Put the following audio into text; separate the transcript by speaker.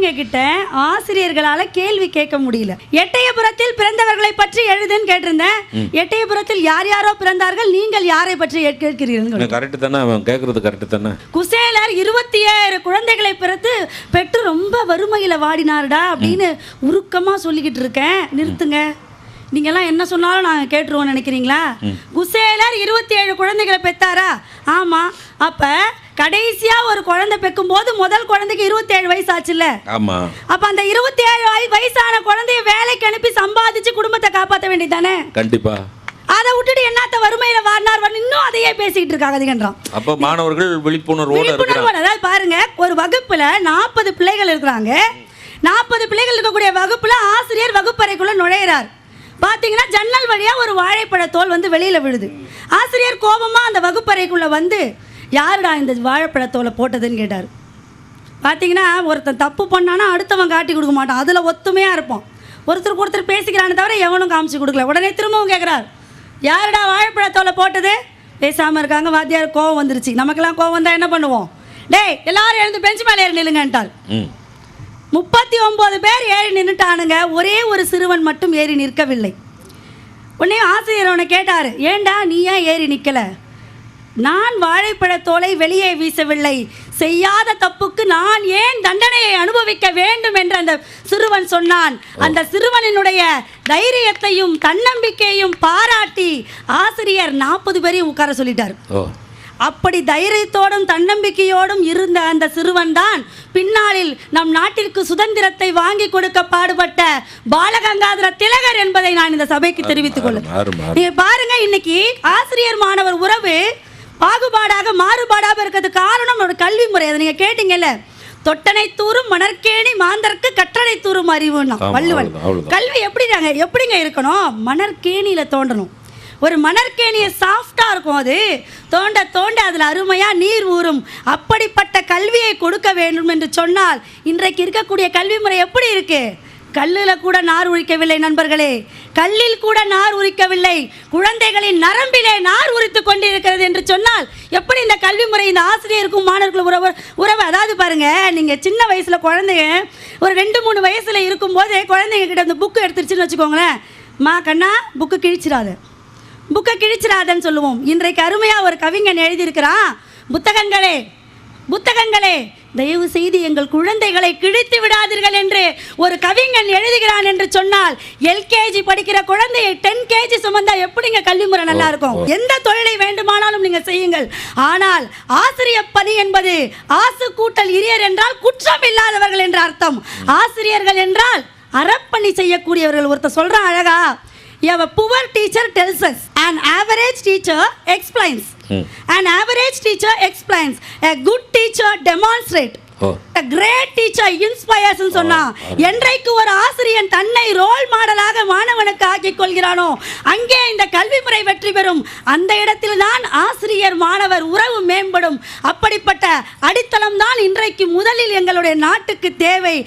Speaker 1: குழந்தைங்க கிட்ட ஆசிரியர்களால கேள்வி கேட்க முடியல. எட்டயபுரத்தில் பிறந்தவர்களை பற்றி எழுதுன்னு கேட்டிருந்தேன். எட்டயபுரத்தில் யார் யாரோ பிறந்தார்கள், நீங்கள் யாரை பற்றி கேட்கிறீர்கள்?
Speaker 2: கரெக்ட் தானே, அவன் கேட்கறது கரெக்ட் தானே.
Speaker 1: குசேலர் 27 குழந்தைகளை பெற்று ரொம்ப வறுமையில வாடினார்டா அப்படின்னு உருக்கமா சொல்லிக்கிட்டு இருக்கேன். நிறுத்துங்க, நீங்கெல்லாம் என்ன சொன்னாலும் நாங்கள் கேட்டுருவோம் நினைக்கிறீங்களா? குசேலர் 27 குழந்தைகளை பெற்றாரா? ஆமா. அப்ப கடைசியா ஒரு குழந்தை பெக்கும் போது முதல் குழந்தைக்கு 27 வயசு ஆச்சுல்ல?
Speaker 2: ஆமா.
Speaker 1: அப்ப அந்த 27 வயசான குழந்தைய வேலைக்கு அனுப்பி சம்பாதிச்சு குடும்பத்தை காப்பாற்ற வேண்டியதானே?
Speaker 2: கண்டிப்பா.
Speaker 1: அதை விட்டுட்டு என்னத்த வறுமையில வாடினார் இன்னும் அதையே பேசிக்கிட்டு இருக்காங்க.
Speaker 2: அப்ப மாணவர்கள் விழிப்புணர்வோட இருக்காங்க.
Speaker 1: அதாவது பாருங்க, ஒரு வகுப்புல 40 பிள்ளைகள் இருக்கிறாங்க. 40 பிள்ளைகள் இருக்கக்கூடிய வகுப்புல ஆசிரியர் வகுப்பறைக்குள்ள நுழையிறார். பாத்தீங்கன்னா ஜன்னல் வழியா ஒரு வாழைப்பழ தோல் வந்து வெளியில விழுது. ஆசிரியர் கோபமா அந்த வகுப்பறைக்குள்ள வந்து, யாருடா இந்த வாழைப்பழத்தோலை போட்டதுன்னு கேட்டார். பார்த்தீங்கன்னா ஒருத்தன் தப்பு பண்ணானா அடுத்தவன் காட்டி கொடுக்க மாட்டான், அதில் ஒத்துமையாக இருப்போம். ஒருத்தருக்கு ஒருத்தர் பேசிக்கிறானே தவிர எவனும் காமிச்சு கொடுக்கல. உடனே திரும்பவும் கேட்குறார், யாருடா வாழைப்பழத்தோலை போட்டது? பேசாமல் இருக்காங்க. வாத்தியார் கோவம் வந்துருச்சு. நமக்கெல்லாம் கோவம் வந்தால் என்ன பண்ணுவோம்? டேய் எல்லாரும் எழுந்து பெஞ்ச் மேலே ஏறி நில்லுங்கன்ட்டார். 39 பேர் ஏறி நின்றுட்டானுங்க. ஒரே ஒரு சிறுவன் மட்டும் ஏறி நிற்கவில்லை. உடனே ஆசிரியர் அவனை கேட்டார், ஏண்டா நீ ஏன் ஏறி நிற்கலை? நான் வாழைப்பழத்தோலை வெளியே வீசவில்லை, செய்யாத தப்புக்கு நான் ஏன் தண்டனையை அனுபவிக்க வேண்டும் என்று அந்த சிறுவன் சொன்னான். அந்த சிறுவனினுடைய தைரியத்தையும் தன்னம்பிக்கையும் பாராட்டி ஆசிரியர் 40 பேரையும் உட்கார சொல்லிட்டார். அப்படி தைரியத்தோடும் தன்னம்பிக்கையோடும் இருந்த அந்த சிறுவன் தான் பின்னாளில் நம் நாட்டிற்கு சுதந்திரத்தை வாங்கி கொடுக்க பாடுபட்ட பாலகங்காதர திலகர் என்பதை நான் இந்த சபைக்கு தெரிவித்துக் கொள்ளுகிறேன். நீங்க பாருங்க, இன்னைக்கு ஆசிரியர் மாணவர் உறவு பாகுபாடாக மாறுபாடாக இருக்கிறது காரணம் ஒரு கல்வி முறை. அதை நீங்க கேட்டீங்கல்ல, தொட்டனை தூரும் மணற்கேணி மாந்தர்க்கு கற்றனை தூரும் அறிவுன்னா வள்ளுவன். கல்வி எப்படிங்க இருக்கணும்? மணற்கேணியில தோண்டணும். ஒரு மணற்கேணியை சாஃப்டா இருக்கும், அது தோண்ட தோண்ட அதில் அருமையா நீர் ஊறும். அப்படிப்பட்ட கல்வியை கொடுக்க வேண்டும் என்று சொன்னால் இன்றைக்கு இருக்கக்கூடிய கல்வி முறை எப்படி இருக்கு? கல்லில் கூட நார் உரிக்கவில்லை நண்பர்களே, கல்லில் கூட நார் உரிக்கவில்லை, குழந்தைகளின் நரம்பிலே நார் உரித்து கொண்டிருக்கிறது என்று சொன்னால் எப்படி இந்த கல்வி முறை இந்த ஆசிரியருக்கும் மாணவர்களும் உறவு? அதாவது பாருங்க, நீங்க சின்ன வயசுல குழந்தைங்க ஒரு 2-3 வயசுல இருக்கும்போது குழந்தைங்க கிட்ட அந்த புக்கு எடுத்துருச்சுன்னு வச்சுக்கோங்களேன், மா கண்ணா புக்கு கிழிச்சிடாதன்னு சொல்லுவோம். இன்றைக்கு அருமையா ஒரு கவிஞன் எழுதியிருக்கிறான், புத்தகங்களே தயவு செய்து எங்கள் குழந்தைகளை கிழித்து விடாதீர்கள் என்று ஒரு கவிஞன் எழுதுகிறான் என்று சொன்னால், LKG படிக்கிற குழந்தையை 10 kg சுமந்தா எப்படிங்க கல்வி முறை நல்லா இருக்கும்? எந்த தொழிலை வேண்டுமானாலும் நீங்க செய்யுங்கள், ஆனால் ஆசிரியர் பணி என்பது ஆசு கூட்டல் இரியர் என்றால் குற்றம் இல்லாதவர்கள் என்ற அர்த்தம். ஆசிரியர்கள் என்றால் அறப்பணி செய்யக்கூடியவர்கள். ஒருத்தர் சொல்றான் அழகா, a poor teacher tells us, an average teacher explains. An average teacher explains, a good teacher demonstrates, a great teacher inspires ன்னு சொன்னா, என்றைக்கு ஒரு ஆசிரியன் தன்னை ரோல் மாடலாக மாணவனுக்கு ஆக்கிக் கொள்கிறானோ அங்கே இந்த கல்வி முறை வெற்றி பெறும். அந்த இடத்தில் தான் ஆசிரியர் மாணவர் உறவு மேம்படும். அப்படிப்பட்ட அடித்தளம் தான் இன்றைக்கு முதலில் எங்களுடைய நாட்டுக்கு தேவை.